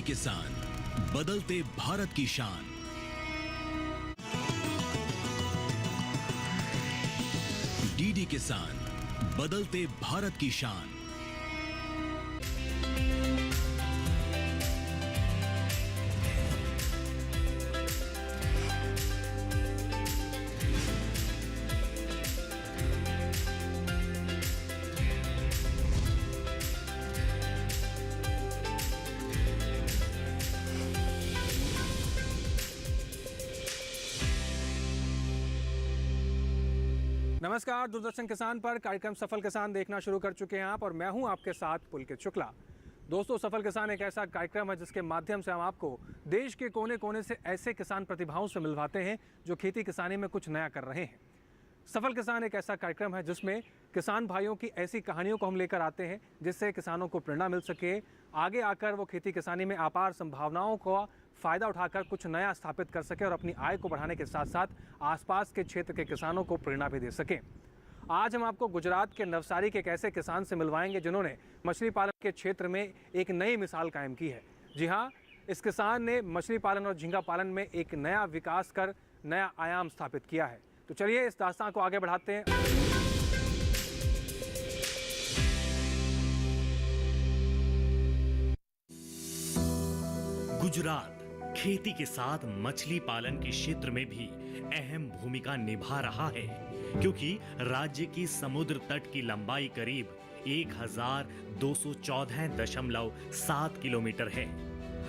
किसान, बदलते भारत की शान। डीडी किसान, बदलते भारत की शान। नमस्कार, दूरदर्शन किसान पर कार्यक्रम सफल किसान देखना शुरू कर चुके हैं आप, और मैं हूं आपके साथ पुलकित शुक्ला। दोस्तों, सफल किसान एक ऐसा कार्यक्रम है जिसके माध्यम से हम आपको देश के कोने कोने से ऐसे किसान प्रतिभाओं से मिलवाते हैं जो खेती किसानी में कुछ नया कर रहे हैं। सफल किसान एक ऐसा कार्यक्रम है जिसमें किसान भाइयों की ऐसी कहानियों को हम लेकर आते हैं जिससे किसानों को प्रेरणा मिल सके, आगे आकर वो खेती किसानी में अपार संभावनाओं का फ़ायदा उठाकर कुछ नया स्थापित कर सके और अपनी आय को बढ़ाने के साथ साथ आसपास के क्षेत्र के किसानों को प्रेरणा भी दे सकें। आज हम आपको गुजरात के नवसारी के एक ऐसे किसान से मिलवाएंगे जिन्होंने मछली पालन के क्षेत्र में एक नई मिसाल कायम की है। जी हाँ, इस किसान ने मछली पालन और झींगा पालन में एक नया विकास कर नया आयाम स्थापित किया है। तो चलिए इस दास्तान को आगे बढ़ाते हैं। गुजरात खेती के साथ मछली पालन के क्षेत्र में भी अहम भूमिका निभा रहा है, क्योंकि राज्य की समुद्र तट की लंबाई करीब 1214.7 किलोमीटर है,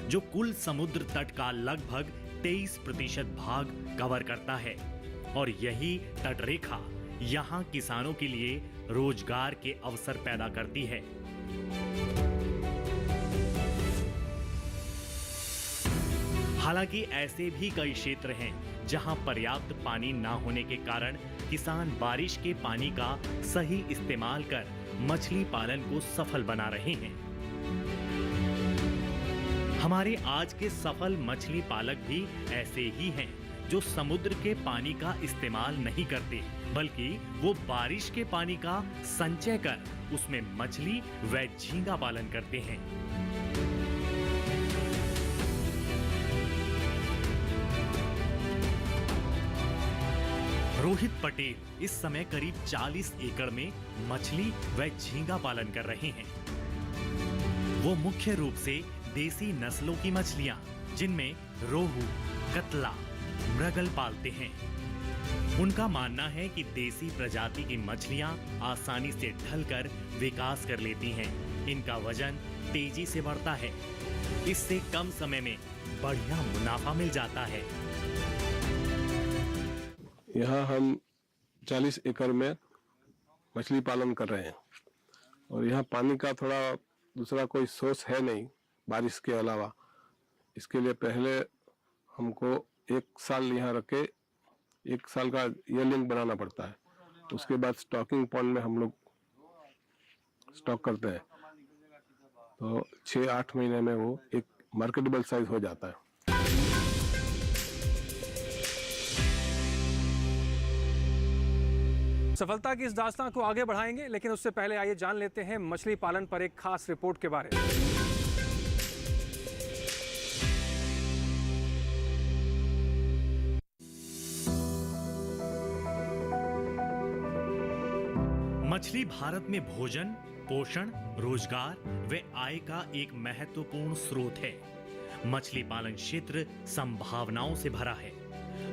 जो कुल समुद्र तट का लगभग 23% भाग कवर करता है। और यही तटरेखा यहाँ किसानों के लिए रोजगार के अवसर पैदा करती है। हालांकि ऐसे भी कई क्षेत्र हैं जहां पर्याप्त पानी न होने के कारण किसान बारिश के पानी का सही इस्तेमाल कर मछली पालन को सफल बना रहे हैं। हमारे आज के सफल मछली पालक भी ऐसे ही हैं, जो समुद्र के पानी का इस्तेमाल नहीं करते, बल्कि वो बारिश के पानी का संचय कर उसमें मछली व झींगा पालन करते हैं। रोहित पटेल इस समय करीब 40 एकड़ में मछली व झींगा पालन कर रहे हैं। वो मुख्य रूप से देसी नस्लों की मछलियां, जिनमें रोहू, कतला, मृगल पालते हैं। उनका मानना है कि देसी प्रजाति की मछलियां आसानी से ढलकर विकास कर लेती हैं। इनका वजन तेजी से बढ़ता है। इससे कम समय में बढ़िया मुनाफा मिल जाता है। यहाँ हम 40 एकड़ में मछली पालन कर रहे हैं, और यहाँ पानी का थोड़ा दूसरा कोई सोर्स है नहीं बारिश के अलावा। इसके लिए पहले हमको 1 साल यहाँ रख के 1 साल का ईयरलिंग बनाना पड़ता है। उसके बाद स्टॉकिंग पॉन्ड में हम लोग स्टॉक करते हैं, तो 6-8 महीने में वो एक मार्केटेबल साइज हो जाता है। सफलता की इस दास्तान को आगे बढ़ाएंगे, लेकिन उससे पहले आइए जान लेते हैं मछली पालन पर एक खास रिपोर्ट के बारे में। मछली भारत में भोजन, पोषण, रोजगार व आय का एक महत्वपूर्ण स्रोत है। मछली पालन क्षेत्र संभावनाओं से भरा है।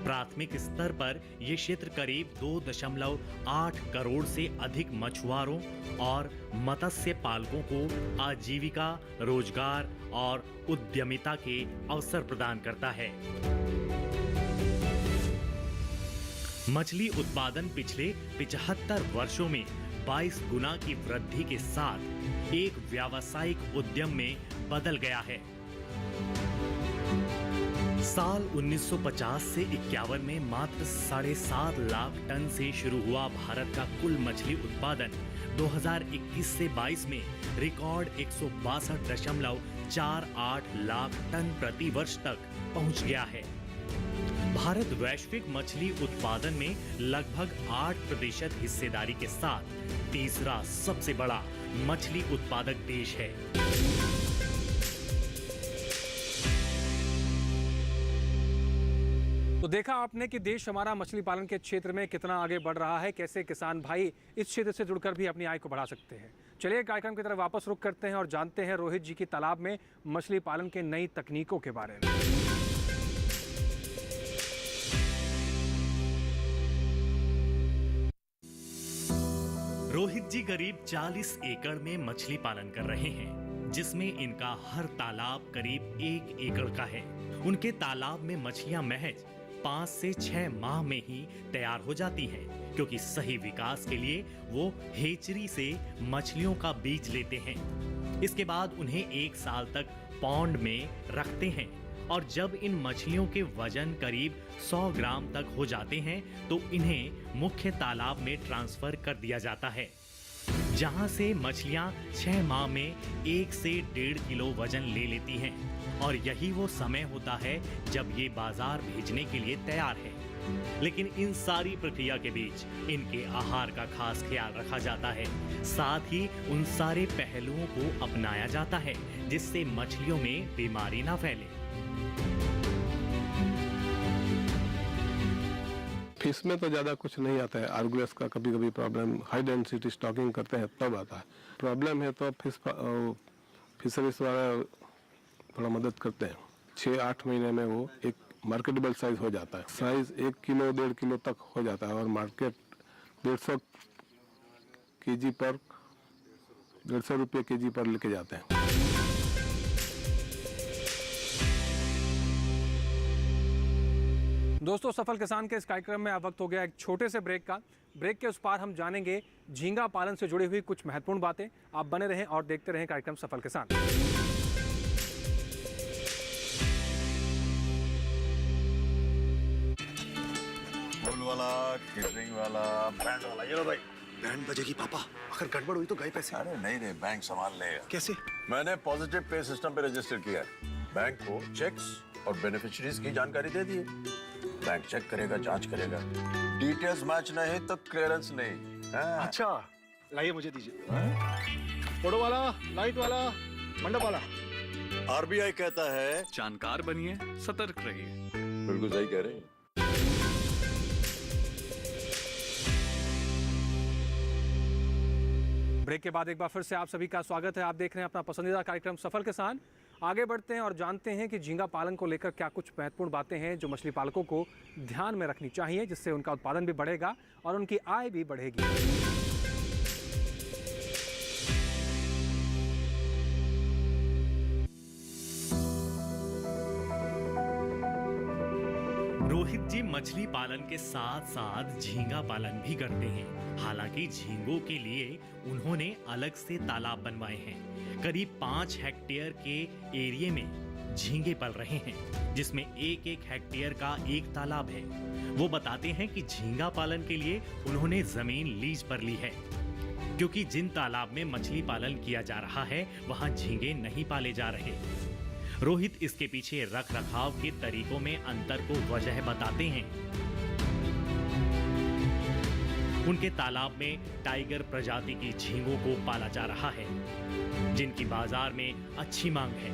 प्राथमिक स्तर पर यह क्षेत्र करीब 2.8 करोड़ से अधिक मछुआरों और मत्स्य पालकों को आजीविका, रोजगार और उद्यमिता के अवसर प्रदान करता है। मछली उत्पादन पिछले 75 वर्षों में 22 गुना की वृद्धि के साथ एक व्यावसायिक उद्यम में बदल गया है। साल 1950 से 51 में मात्र 7.5 लाख टन से शुरू हुआ भारत का कुल मछली उत्पादन 2021 से 22 में रिकॉर्ड 162.48 लाख टन प्रति वर्ष तक पहुंच गया है। भारत वैश्विक मछली उत्पादन में लगभग 8% हिस्सेदारी के साथ तीसरा सबसे बड़ा मछली उत्पादक देश है। देखा आपने कि देश हमारा मछली पालन के क्षेत्र में कितना आगे बढ़ रहा है, कैसे किसान भाई इस क्षेत्र से जुड़कर भी अपनी आय को बढ़ा सकते हैं। चलिए कार्यक्रम की तरफ वापस रुख करते हैं और जानते हैं रोहित जी की तालाब में मछली पालन के नई तकनीकों के बारे में। रोहित जी करीब 40 एकड़ में मछली पालन कर रहे हैं, जिसमें इनका हर तालाब करीब 1 एकड़ का है। उनके तालाब में मछलियां महज 5 से 6 माह में ही तैयार हो जाती हैं, क्योंकि सही विकास के लिए वो हेचरी से मछलियों का बीज लेते हैं। इसके बाद उन्हें 1 साल तक पॉन्ड में रखते हैं और जब इन मछलियों के वजन करीब 100 ग्राम तक हो जाते हैं तो इन्हें मुख्य तालाब में ट्रांसफर कर दिया जाता है, जहां से मछलियां 6 माह में 1 से 1.5 किलो वजन ले लेती हैं और यही वो समय होता है जब ये बाजार भेजने के लिए तैयार है। लेकिन इन सारी प्रक्रिया के बीच इनके आहार का खास ख्याल रखा जाता है, साथ ही उन सारे पहलुओं को अपनाया जाता है जिससे मछलियों में बीमारी ना फैले। फिश में तो ज़्यादा कुछ नहीं आता है। आर्गुलस का कभी कभी प्रॉब्लम, हाई डेंसिटी स्टॉकिंग करते हैं तब आता है। प्रॉब्लम है तो फिशरीज वाला थोड़ा मदद करते हैं। 6-8 महीने में वो एक मार्केटेबल साइज हो जाता है। साइज 1 किलो 1.5 किलो तक हो जाता है और मार्केट 150 केजी पर 150 रुपये केजी पर लेके जाते हैं। दोस्तों, सफल किसान के इस कार्यक्रम में अब वक्त हो गया एक छोटे से ब्रेक का। ब्रेक के उस पार हम जानेंगे झींगा पालन से जुड़ी हुई कुछ महत्वपूर्ण बातें। आप बने रहें और देखते रहें कार्यक्रम सफल किसान। फूल वाला, केटरिंग वाला, बैंड वाला, ये लो भाई। बैंड बजेगी पापा, अगर गड़बड़ हुई तो गए पैसे। अरे नहीं रे, बैंक संभाल लेगा। कैसे? मैंने पॉजिटिव पे सिस्टम पे रजिस्टर किया है। बैंक को चेक्स और बेनिफिशियरीज की जानकारी दे दी है। बैंक चेक करेगा, जांच करेगा, डिटेल्स मैच नहीं तो क्लियरेंस नहीं। हाँ। अच्छा, लाइए मुझे दीजिए। फोटो वाला, लाइट वाला, मंडप वाला। आरबीआई कहता है जानकार बनिए, सतर्क रहिए। बिल्कुल सही कह रहे हैं। ब्रेक के बाद एक बार फिर से आप सभी का स्वागत है। आप देख रहे हैं अपना पसंदीदा कार्यक्रम सफल किसान। आगे बढ़ते हैं और जानते हैं कि झींगा पालन को लेकर क्या कुछ महत्वपूर्ण बातें हैं जो मछली पालकों को ध्यान में रखनी चाहिए, जिससे उनका उत्पादन भी बढ़ेगा और उनकी आय भी बढ़ेगी। रोहित जी मछली पालन के साथ साथ झींगा पालन भी करते हैं। हालांकि झींगों के लिए उन्होंने अलग से तालाब बनवाए हैं। करीब 5 हेक्टेयर के एरिया में झींगे पल रहे हैं, जिसमें 1-1 हेक्टेयर का एक तालाब है। वो बताते हैं कि झींगा पालन के लिए उन्होंने जमीन लीज पर ली है, क्योंकि जिन तालाब में मछली पालन किया जा रहा है वहां झींगे नहीं पाले जा रहे। रोहित इसके पीछे रख रखाव के तरीकों में अंतर को वजह बताते हैं। उनके तालाब में टाइगर प्रजाति की झींगों को पाला जा रहा है, जिनकी बाजार में अच्छी मांग है।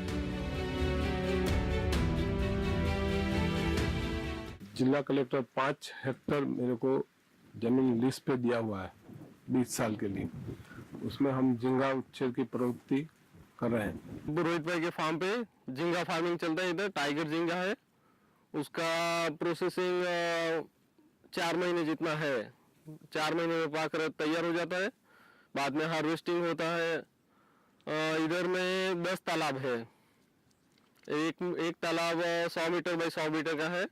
जिला कलेक्टर 5 हेक्टेयर मेरे को जमीन लीज पे दिया हुआ है 20 साल के लिए। उसमें हम झींगा उच्छेद की प्रवृत्ति कर रहे हैं। रोहित भाई के फार्म पे झींगा फार्मिंग चलता है। इधर टाइगर झींगा है, उसका प्रोसेसिंग 4 महीने जितना है। 4 महीने में पाकर तैयार हो जाता है, बाद में हार्वेस्टिंग होता है। इधर में 10 तालाब है। एक तालाब 100 मीटर बाई 100 मीटर का है।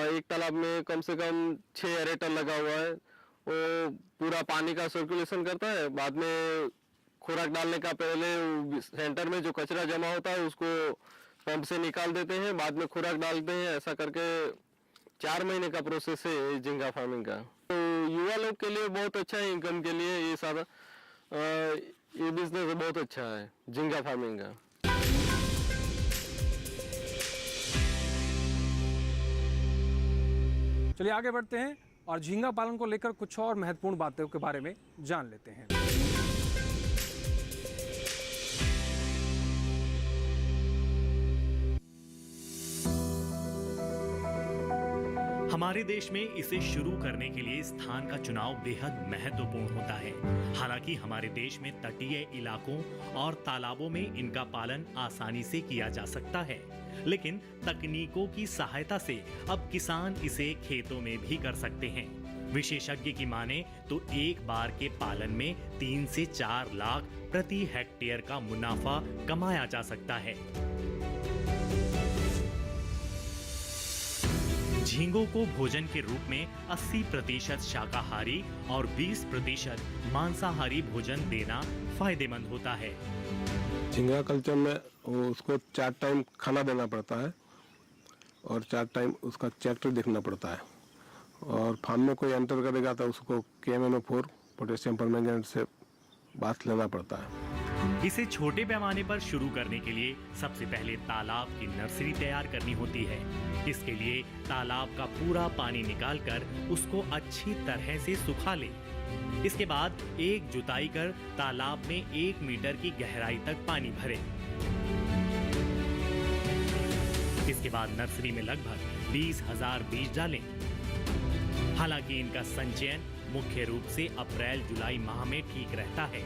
एक तालाब में कम से कम 6 एरेटर लगा हुआ है। वो पूरा पानी का सर्कुलेशन करता है। बाद में खुराक डालने का पहले सेंटर में जो कचरा जमा होता है उसको पंप से निकाल देते हैं, बाद में खुराक डालते हैं। ऐसा करके 4 महीने का प्रोसेस है झींगा फार्मिंग का। तो युवा लोग के लिए बहुत अच्छा है, इनकम के लिए ये सारा ये बिजनेस बहुत अच्छा है झींगा फार्मिंग का। चलिए आगे बढ़ते हैं और झींगा पालन को लेकर कुछ और महत्वपूर्ण बातों के बारे में जान लेते हैं। हमारे देश में इसे शुरू करने के लिए स्थान का चुनाव बेहद महत्वपूर्ण होता है। हालांकि हमारे देश में तटीय इलाकों और तालाबों में इनका पालन आसानी से किया जा सकता है, लेकिन तकनीकों की सहायता से अब किसान इसे खेतों में भी कर सकते हैं। विशेषज्ञ की माने तो एक बार के पालन में 3 से 4 लाख प्रति हेक्टेयर का मुनाफा कमाया जा सकता है। झींगों को भोजन के रूप में 80% शाकाहारी और 20% मांसाहारी भोजन देना फायदेमंद होता है। झींगा कल्चर में उसको 4 टाइम खाना देना पड़ता है और 4 टाइम उसका चैप्टर देखना पड़ता है, और फार्म में कोई एंटर करेगा तो उसको KMNO4 पोटेशियम परमैंगनेट से बाथ लेना पड़ता है। इसे छोटे पैमाने पर शुरू करने के लिए सबसे पहले तालाब की नर्सरी तैयार करनी होती है। इसके लिए तालाब का पूरा पानी निकालकर उसको अच्छी तरह से सुखा ले। इसके बाद एक जुताई कर तालाब में 1 मीटर की गहराई तक पानी भरे। इसके बाद नर्सरी में लगभग 20,000 बीज डालें। हालांकि इनका संचयन मुख्य रूप से अप्रैल-जुलाई माह में ठीक रहता है।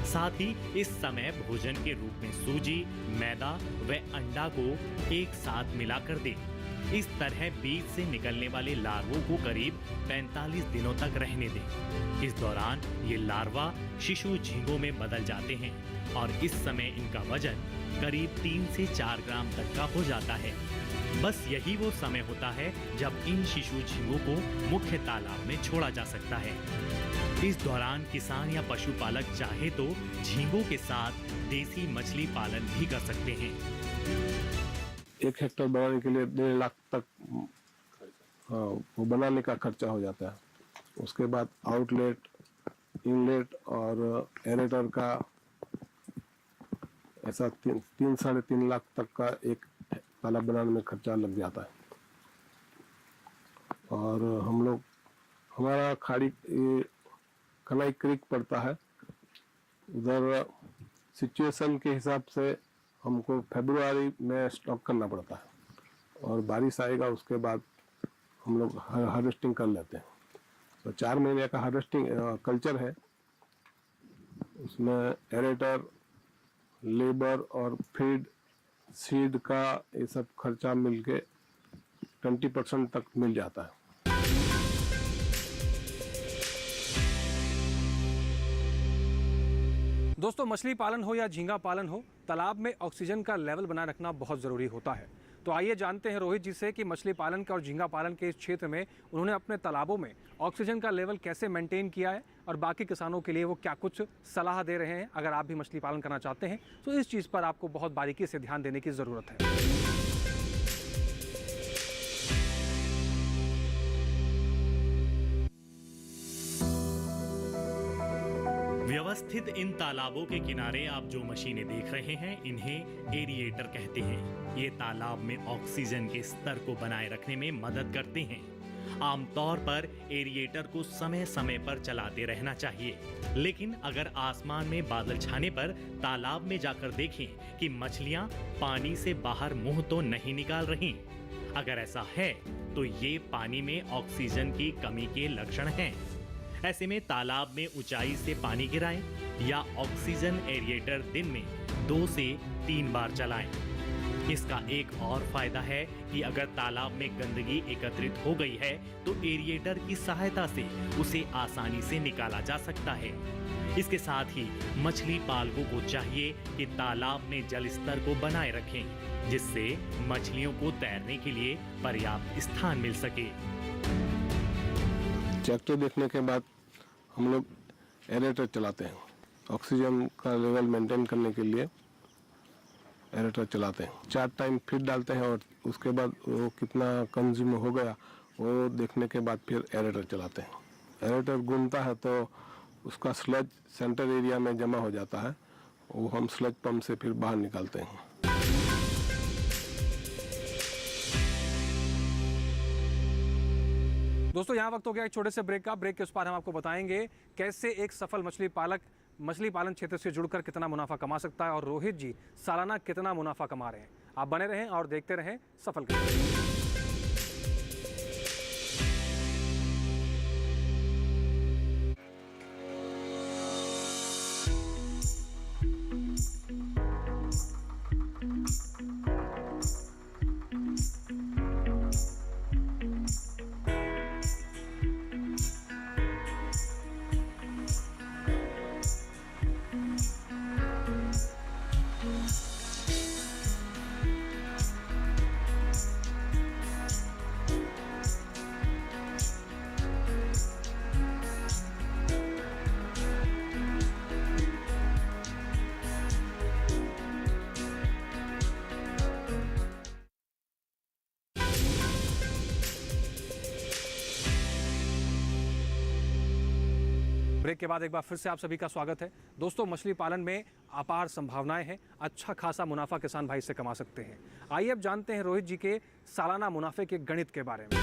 साथ ही इस समय भोजन के रूप में सूजी, मैदा व अंडा को एक साथ मिलाकर दें। इस तरह बीज से निकलने वाले लार्वों को करीब 45 दिनों तक रहने दें। इस दौरान ये लार्वा शिशु झींगों में बदल जाते हैं और इस समय इनका वजन करीब 3 से 4 ग्राम तक का हो जाता है। बस यही वो समय होता है जब इन शिशु झींगों को मुख्य तालाब में छोड़ा जा सकता है। इस दौरान किसान या पशुपालक चाहे तो झींगों के साथ देसी मछली पालन भी कर सकते हैं। 1 हेक्टेयर बनाने के लिए 1.5 लाख तक वो बनाने का खर्चा हो जाता है। उसके बाद आउटलेट, इनलेट और एरेटर का ऐसा 3-3.5 लाख तक का एक तालाब बनाने में खर्चा लग जाता है। और हम लोग, हमारा खाड़ी कनाई क्रीक पड़ता है, उधर सिचुएशन के हिसाब से हमको फरवरी में स्टॉक करना पड़ता है और बारिश आएगा उसके बाद हम लोग हार्वेस्टिंग कर लेते हैं। तो 4 महीने का हार्वेस्टिंग कल्चर है। उसमें एरेटर, लेबर और फीड, सीड का ये सब खर्चा मिलके 20% तक मिल जाता है। दोस्तों, मछली पालन हो या झींगा पालन हो, तालाब में ऑक्सीजन का लेवल बनाए रखना बहुत ज़रूरी होता है। तो आइए जानते हैं रोहित जी से कि मछली पालन का और झींगा पालन के इस क्षेत्र में उन्होंने अपने तालाबों में ऑक्सीजन का लेवल कैसे मेंटेन किया है और बाकी किसानों के लिए वो क्या कुछ सलाह दे रहे हैं। अगर आप भी मछली पालन करना चाहते हैं तो इस चीज़ पर आपको बहुत बारीकी से ध्यान देने की ज़रूरत है। व्यवस्थित इन तालाबों के किनारे आप जो मशीनें देख रहे हैं, इन्हें एरिएटर कहते हैं। ये तालाब में ऑक्सीजन के स्तर को बनाए रखने में मदद करते हैं। आमतौर पर एरिएटर को समय समय पर चलाते रहना चाहिए, लेकिन अगर आसमान में बादल छाने पर तालाब में जाकर देखें कि मछलियां पानी से बाहर मुंह तो नहीं निकाल रही। अगर ऐसा है तो ये पानी में ऑक्सीजन की कमी के लक्षण हैं। ऐसे में तालाब में ऊंचाई से पानी गिराएं या ऑक्सीजन एरिएटर दिन में 2 से 3 बार चलाएं। इसका एक और फायदा है कि अगर तालाब में गंदगी एकत्रित हो गई है तो एरिएटर की सहायता से उसे आसानी से निकाला जा सकता है। इसके साथ ही मछली पालकों को चाहिए कि तालाब में जल स्तर को बनाए रखें, जिससे मछलियों को तैरने के लिए पर्याप्त स्थान मिल सके। ट्रैक्टर देखने के बाद हम लोग एरेटर चलाते हैं। ऑक्सीजन का लेवल मेंटेन करने के लिए एरेटर चलाते हैं। 4 टाइम फीड डालते हैं और उसके बाद वो कितना कंज्यूम हो गया वो देखने के बाद फिर एरेटर चलाते हैं। एरेटर घूमता है तो उसका स्लज सेंटर एरिया में जमा हो जाता है, वो हम स्लज पंप से फिर बाहर निकालते हैं। दोस्तों, यहाँ वक्त हो गया एक छोटे से ब्रेक का। ब्रेक के उस पार हम आपको बताएंगे कैसे एक सफल मछली पालक मछली पालन क्षेत्र से जुड़कर कितना मुनाफा कमा सकता है और रोहित जी सालाना कितना मुनाफा कमा रहे हैं। आप बने रहें और देखते रहें सफल करें। ब्रेक के बाद एक बार फिर से आप सभी का स्वागत है। दोस्तों, मछली पालन में अपार संभावनाएं हैं। अच्छा खासा मुनाफा किसान भाई से कमा सकते हैं। आइए अब जानते हैं रोहित जी के सालाना मुनाफे के गणित के बारे में।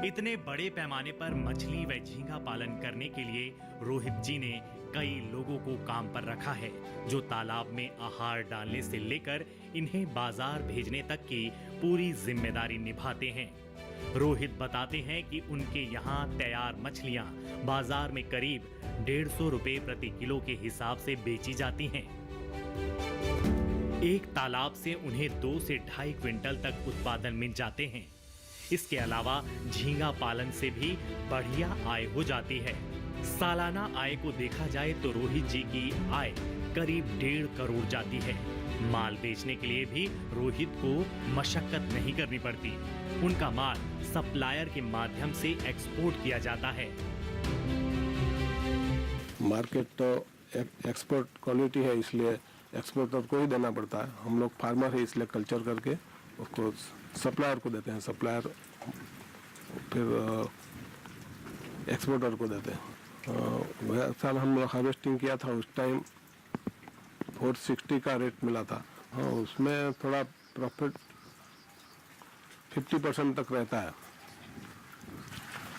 इतने बड़े पैमाने पर मछली व झींगा पालन करने के लिए रोहित जी ने कई लोगों को काम पर रखा है, जो तालाब में आहार डालने से लेकर इन्हें बाजार भेजने तक की पूरी जिम्मेदारी निभाते हैं। रोहित बताते हैं कि उनके यहाँ तैयार मछलियाँ बाजार में करीब 150 रुपए प्रति किलो के हिसाब से बेची जाती हैं। एक तालाब से उन्हें 2 से 2.5 क्विंटल तक उत्पादन मिल जाते हैं। इसके अलावा झींगा पालन से भी बढ़िया आय हो जाती है। सालाना आय को देखा जाए तो रोहित जी की आय करीब 1.5 करोड़ जाती है। माल बेचने के लिए भी रोहित को मशक्कत नहीं करनी पड़ती। उनका माल सप्लायर के माध्यम से एक्सपोर्ट किया जाता है। मार्केट तो एक्सपोर्ट क्वालिटी है, इसलिए एक्सपोर्टर को ही देना पड़ता है। हम लोग फार्मर है, इसलिए कल्चर करके उसको सप्लायर को देते हैं। सप्लायर फिर एक्सपोर्टर को देते हैं। वह साल हम लोग हार्वेस्टिंग किया था, उस टाइम 460 का रेट मिला था। हाँ, उसमें थोड़ा प्रॉफिट 50% तक रहता है।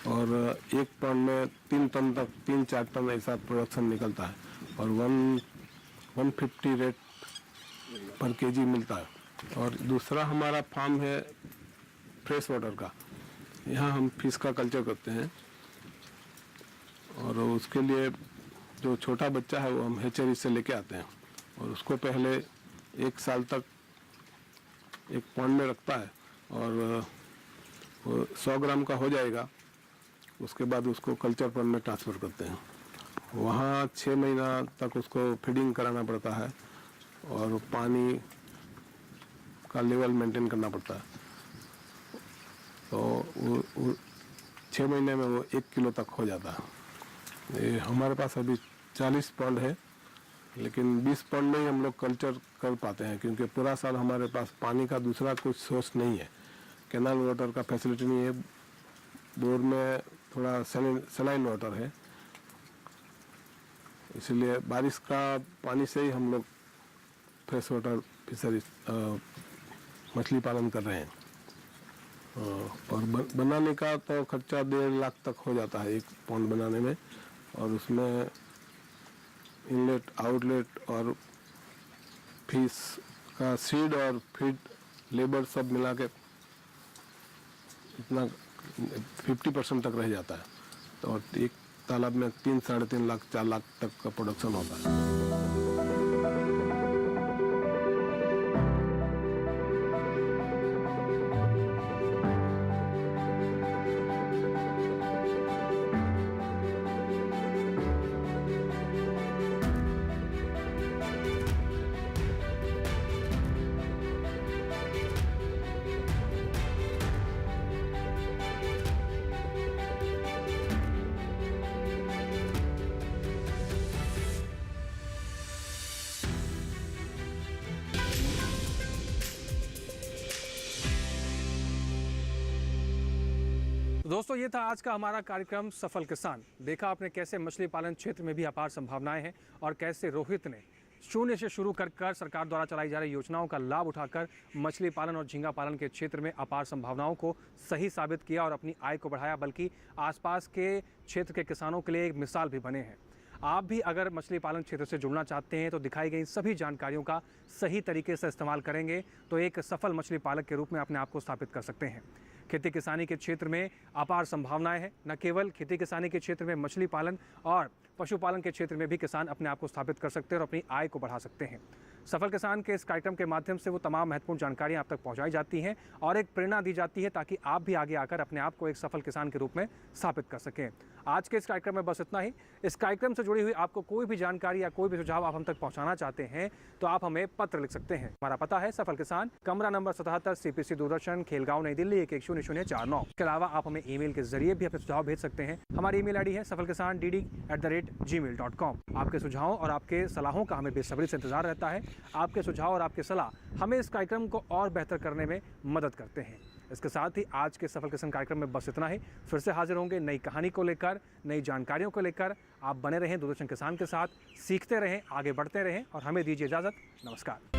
और एक पॉन्ड में 3 टन तक 3-4 टन ऐसा प्रोडक्शन निकलता है। और 150 रेट पर केजी मिलता है। और दूसरा हमारा फार्म है फ्रेश वाटर का। यहाँ हम फिश का कल्चर करते हैं। और उसके लिए जो छोटा बच्चा है वो हम हैचरी से लेके आते हैं। और उसको पहले 1 साल तक एक पॉन्ड में रखता है। और वो 100 ग्राम का हो जाएगा, उसके बाद उसको कल्चर पॉन्ड में ट्रांसफ़र करते हैं। वहाँ 6 महीना तक उसको फीडिंग कराना पड़ता है और पानी का लेवल मेंटेन करना पड़ता है। तो वो 6 महीने में वो 1 किलो तक हो जाता है। ये हमारे पास अभी 40 पॉन्ड है, लेकिन 20 पॉन्ड में ही हम लोग कल्चर कर पाते हैं, क्योंकि पूरा साल हमारे पास पानी का दूसरा कुछ सोर्स नहीं है। कैनाल वाटर का फैसिलिटी नहीं है। बोर में थोड़ा सलाइन वाटर है, इसलिए बारिश का पानी से ही हम लोग फ्रेश वाटर फिशरी मछली पालन कर रहे हैं। और बनाने का तो खर्चा 1.5 लाख तक हो जाता है एक पॉन्ड बनाने में। और उसमें इनलेट, आउटलेट और फिश का सीड और फीड लेबर सब मिला के इतना 50% तक रह जाता है। और एक तालाब में 3-3.5 लाख 4 लाख तक का प्रोडक्शन होता है। दोस्तों, ये था आज का हमारा कार्यक्रम सफल किसान। देखा आपने कैसे मछली पालन क्षेत्र में भी अपार संभावनाएं हैं और कैसे रोहित ने शून्य से शुरू कर सरकार द्वारा चलाई जा रही योजनाओं का लाभ उठाकर मछली पालन और झींगा पालन के क्षेत्र में अपार संभावनाओं को सही साबित किया और अपनी आय को बढ़ाया, बल्कि आसपास के क्षेत्र के किसानों के लिए एक मिसाल भी बने हैं। आप भी अगर मछली पालन क्षेत्र से जुड़ना चाहते हैं तो दिखाई गई सभी जानकारियों का सही तरीके से इस्तेमाल करेंगे तो एक सफल मछली पालक के रूप में अपने आप को स्थापित कर सकते हैं। खेती किसानी के क्षेत्र में अपार संभावनाएं हैं। न केवल खेती किसानी के क्षेत्र में मछली पालन और पशुपालन के क्षेत्र में भी किसान अपने आप को स्थापित कर सकते हैं और अपनी आय को बढ़ा सकते हैं। सफल किसान के इस कार्यक्रम के माध्यम से वो तमाम महत्वपूर्ण जानकारियां आप तक पहुंचाई जाती हैं और एक प्रेरणा दी जाती है ताकि आप भी आगे आकर अपने आप को एक सफल किसान के रूप में स्थापित कर सकें। आज के इस कार्यक्रम में बस इतना ही। इस कार्यक्रम से जुड़ी हुई आपको कोई भी जानकारी या कोई भी सुझाव आप हम तक पहुंचाना चाहते हैं तो आप हमें पत्र लिख सकते हैं। हमारा पता है सफल किसान, कमरा नंबर 77, CPC दूरदर्शन, खेलगांव, नई दिल्ली 110049। इसके अलावा आप हमें ईमेल के जरिए भी अपने सुझाव भेज सकते हैं। हमारी ईमेल ID है safalkisandd@gmail.com। आपके सुझावों और आपके सलाहों का हमें बेसब्री से इंतजार रहता है। आपके सुझाव और आपके सलाह हमें इस कार्यक्रम को और बेहतर करने में मदद करते हैं। इसके साथ ही आज के सफल किसान कार्यक्रम में बस इतना ही। फिर से हाजिर होंगे नई कहानी को लेकर, नई जानकारियों को लेकर। आप बने रहें दूरदर्शन किसान के साथ, सीखते रहें, आगे बढ़ते रहें और हमें दीजिए इजाज़त। नमस्कार।